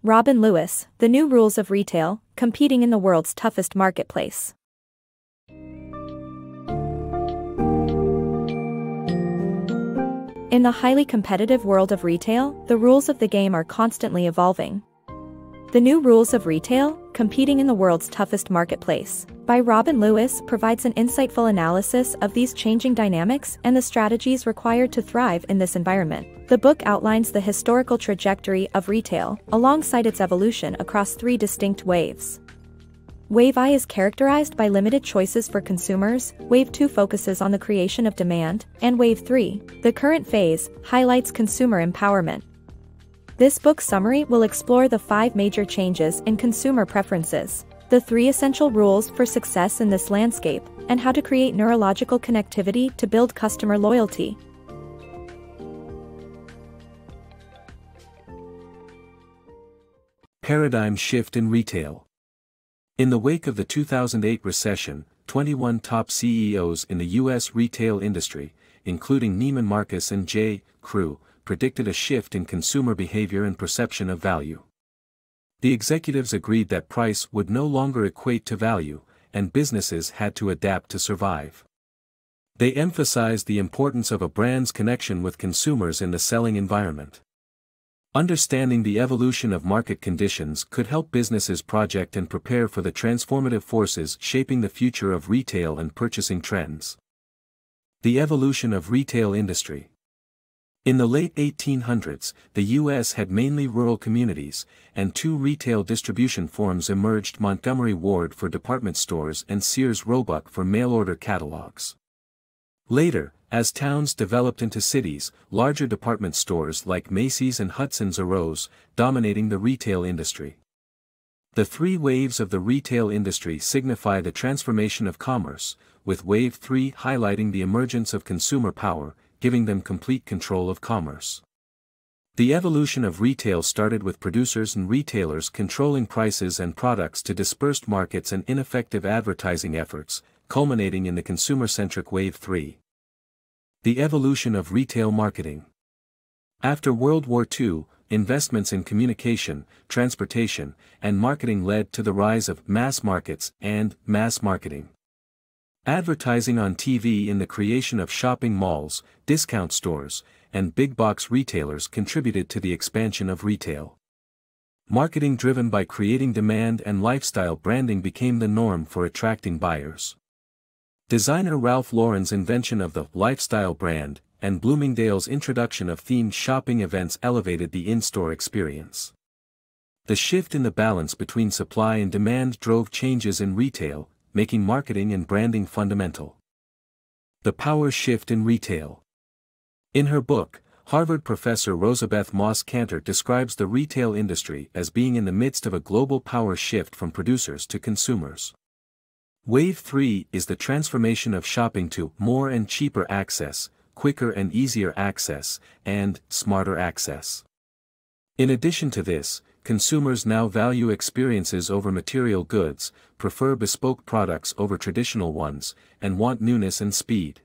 Robin Lewis, The New Rules of Retail, Competing in the World's Toughest Marketplace. In the highly competitive world of retail, the rules of the game are constantly evolving. The New Rules of Retail, Competing in the World's Toughest Marketplace, by Robin Lewis provides an insightful analysis of these changing dynamics and the strategies required to thrive in this environment. The book outlines the historical trajectory of retail, alongside its evolution across three distinct waves. Wave I is characterized by limited choices for consumers, Wave 2 focuses on the creation of demand, and Wave 3, the current phase, highlights consumer empowerment. This book summary will explore the 5 major changes in consumer preferences, the 3 essential rules for success in this landscape, and how to create neurological connectivity to build customer loyalty. Paradigm shift in retail. In the wake of the 2008 recession, 21 top CEOs in the U.S. retail industry, including Neiman Marcus and J. Crew, predicted a shift in consumer behavior and perception of value. The executives agreed that price would no longer equate to value, and businesses had to adapt to survive. They emphasized the importance of a brand's connection with consumers in the selling environment. Understanding the evolution of market conditions could help businesses project and prepare for the transformative forces shaping the future of retail and purchasing trends. The evolution of retail industry. In the late 1800s, the U.S. had mainly rural communities, and 2 retail distribution forms emerged: Montgomery Ward for department stores and Sears Roebuck for mail-order catalogs. Later, as towns developed into cities, larger department stores like Macy's and Hudson's arose, dominating the retail industry. The 3 waves of the retail industry signify the transformation of commerce, with Wave 3 highlighting the emergence of consumer power, giving them complete control of commerce. The evolution of retail started with producers and retailers controlling prices and products to dispersed markets and ineffective advertising efforts, culminating in the consumer-centric Wave 3. The evolution of retail marketing. After World War II, investments in communication, transportation, and marketing led to the rise of mass markets and mass marketing. Advertising on TV and the creation of shopping malls, discount stores, and big-box retailers contributed to the expansion of retail. Marketing driven by creating demand and lifestyle branding became the norm for attracting buyers. Designer Ralph Lauren's invention of the lifestyle brand, and Bloomingdale's introduction of themed shopping events elevated the in-store experience. The shift in the balance between supply and demand drove changes in retail, making marketing and branding fundamental. The power shift in retail. In her book, Harvard professor Rosabeth Moss Kanter describes the retail industry as being in the midst of a global power shift from producers to consumers. Wave 3 is the transformation of shopping to more and cheaper access, quicker and easier access, and smarter access. In addition to this, consumers now value experiences over material goods, prefer bespoke products over traditional ones, and want newness and speed.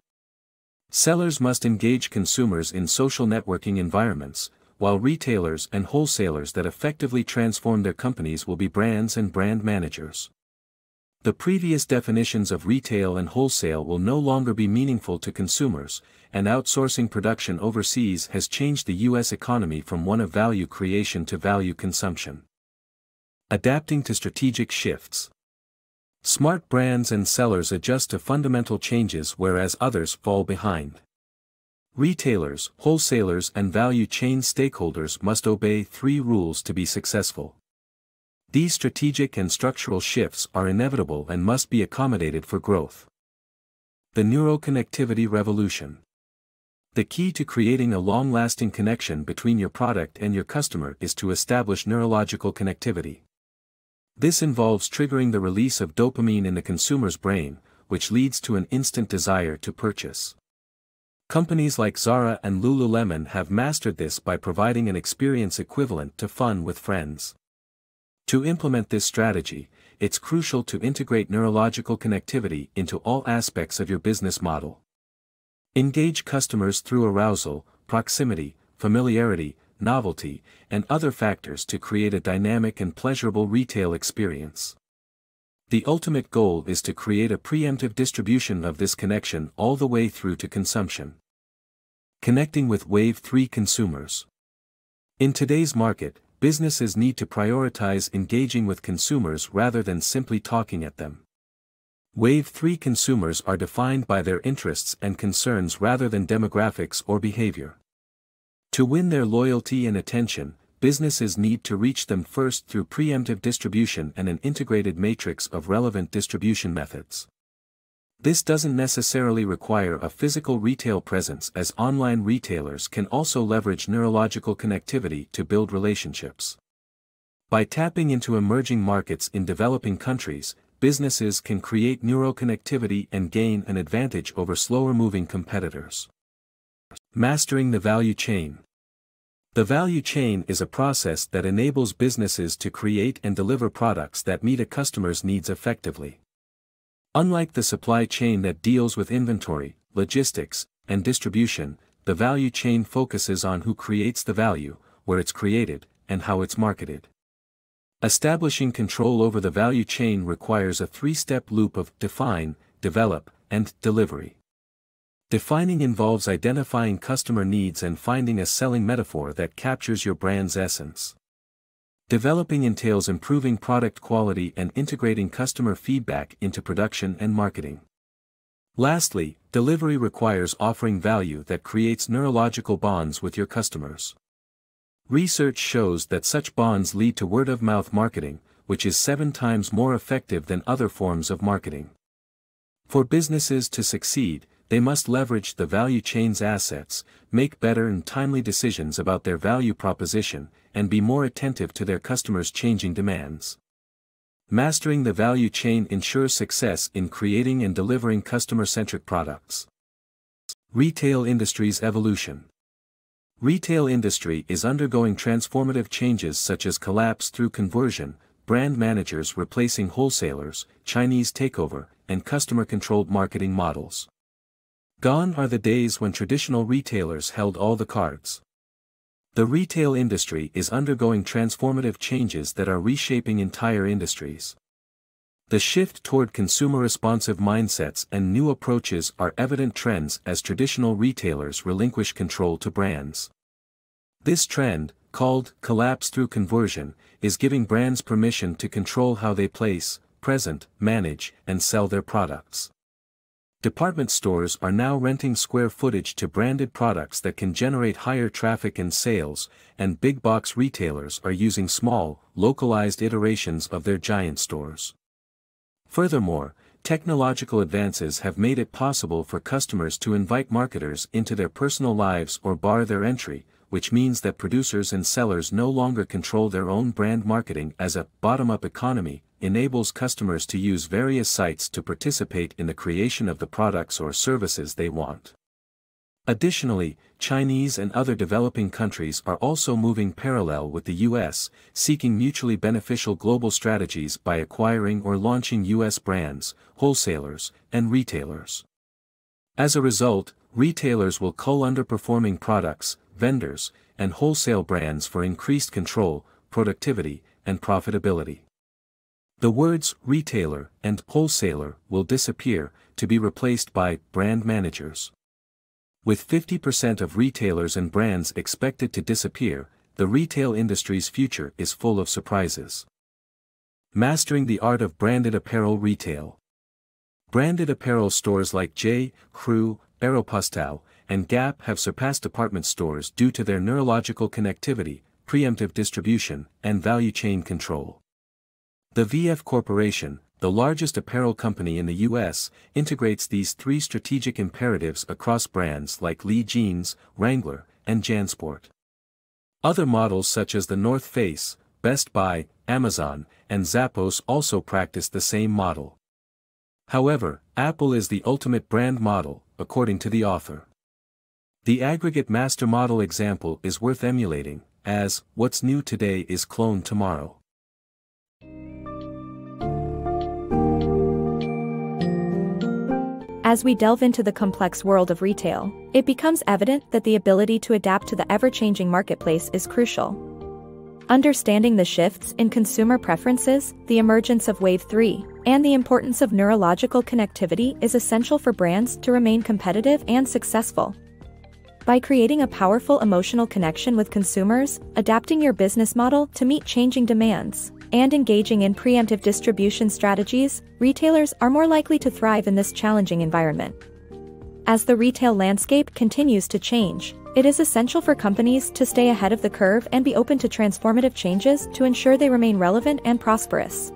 Sellers must engage consumers in social networking environments, while retailers and wholesalers that effectively transform their companies will be brands and brand managers. The previous definitions of retail and wholesale will no longer be meaningful to consumers, and outsourcing production overseas has changed the U.S. economy from one of value creation to value consumption. Adapting to strategic shifts. Smart brands and sellers adjust to fundamental changes whereas others fall behind. Retailers, wholesalers and value chain stakeholders must obey 3 rules to be successful. These strategic and structural shifts are inevitable and must be accommodated for growth. The Neuroconnectivity Revolution. The key to creating a long-lasting connection between your product and your customer is to establish neurological connectivity. This involves triggering the release of dopamine in the consumer's brain, which leads to an instant desire to purchase. Companies like Zara and Lululemon have mastered this by providing an experience equivalent to fun with friends. To implement this strategy, it's crucial to integrate neurological connectivity into all aspects of your business model. Engage customers through arousal, proximity, familiarity, novelty, and other factors to create a dynamic and pleasurable retail experience. The ultimate goal is to create a preemptive distribution of this connection all the way through to consumption. Connecting with Wave 3 consumers. In today's market, businesses need to prioritize engaging with consumers rather than simply talking at them. Wave 3 consumers are defined by their interests and concerns rather than demographics or behavior. To win their loyalty and attention, businesses need to reach them first through preemptive distribution and an integrated matrix of relevant distribution methods. This doesn't necessarily require a physical retail presence, as online retailers can also leverage neurological connectivity to build relationships. By tapping into emerging markets in developing countries, businesses can create neuroconnectivity and gain an advantage over slower-moving competitors. Mastering the value chain. The value chain is a process that enables businesses to create and deliver products that meet a customer's needs effectively. Unlike the supply chain that deals with inventory, logistics, and distribution, the value chain focuses on who creates the value, where it's created, and how it's marketed. Establishing control over the value chain requires a three-step loop of define, develop, and delivery. Defining involves identifying customer needs and finding a selling metaphor that captures your brand's essence. Developing entails improving product quality and integrating customer feedback into production and marketing. Lastly, delivery requires offering value that creates neurological bonds with your customers. Research shows that such bonds lead to word-of-mouth marketing, which is 7 times more effective than other forms of marketing. For businesses to succeed, they must leverage the value chain's assets, make better and timely decisions about their value proposition, and be more attentive to their customers' changing demands. Mastering the value chain ensures success in creating and delivering customer-centric products. Retail industry's evolution. Retail industry is undergoing transformative changes such as collapse through conversion, brand managers replacing wholesalers, Chinese takeover, and customer-controlled marketing models. Gone are the days when traditional retailers held all the cards. The retail industry is undergoing transformative changes that are reshaping entire industries. The shift toward consumer-responsive mindsets and new approaches are evident trends as traditional retailers relinquish control to brands. This trend, called collapse through conversion, is giving brands permission to control how they place, present, manage, and sell their products. Department stores are now renting square footage to branded products that can generate higher traffic and sales, and big-box retailers are using small, localized iterations of their giant stores. Furthermore, technological advances have made it possible for customers to invite marketers into their personal lives or bar their entry, which means that producers and sellers no longer control their own brand marketing, as a bottom-up economy enables customers to use various sites to participate in the creation of the products or services they want. Additionally, Chinese and other developing countries are also moving parallel with the US, seeking mutually beneficial global strategies by acquiring or launching US brands, wholesalers, and retailers. As a result, retailers will cull underperforming products, vendors, and wholesale brands for increased control, productivity, and profitability. The words retailer and wholesaler will disappear, to be replaced by brand managers. With 50% of retailers and brands expected to disappear, the retail industry's future is full of surprises. Mastering the art of branded apparel retail. Branded apparel stores like J. Crew, Aeropostale, and Gap have surpassed department stores due to their neurological connectivity, preemptive distribution, and value chain control. The VF Corporation, the largest apparel company in the U.S., integrates these 3 strategic imperatives across brands like Lee Jeans, Wrangler, and JanSport. Other models such as the North Face, Best Buy, Amazon, and Zappos also practice the same model. However, Apple is the ultimate brand model, according to the author. The aggregate master model example is worth emulating, as what's new today is cloned tomorrow. As we delve into the complex world of retail, it becomes evident that the ability to adapt to the ever-changing marketplace is crucial. Understanding the shifts in consumer preferences, the emergence of Wave 3, and the importance of neurological connectivity is essential for brands to remain competitive and successful. By creating a powerful emotional connection with consumers, adapting your business model to meet changing demands, and engaging in preemptive distribution strategies, retailers are more likely to thrive in this challenging environment. As the retail landscape continues to change, it is essential for companies to stay ahead of the curve and be open to transformative changes to ensure they remain relevant and prosperous.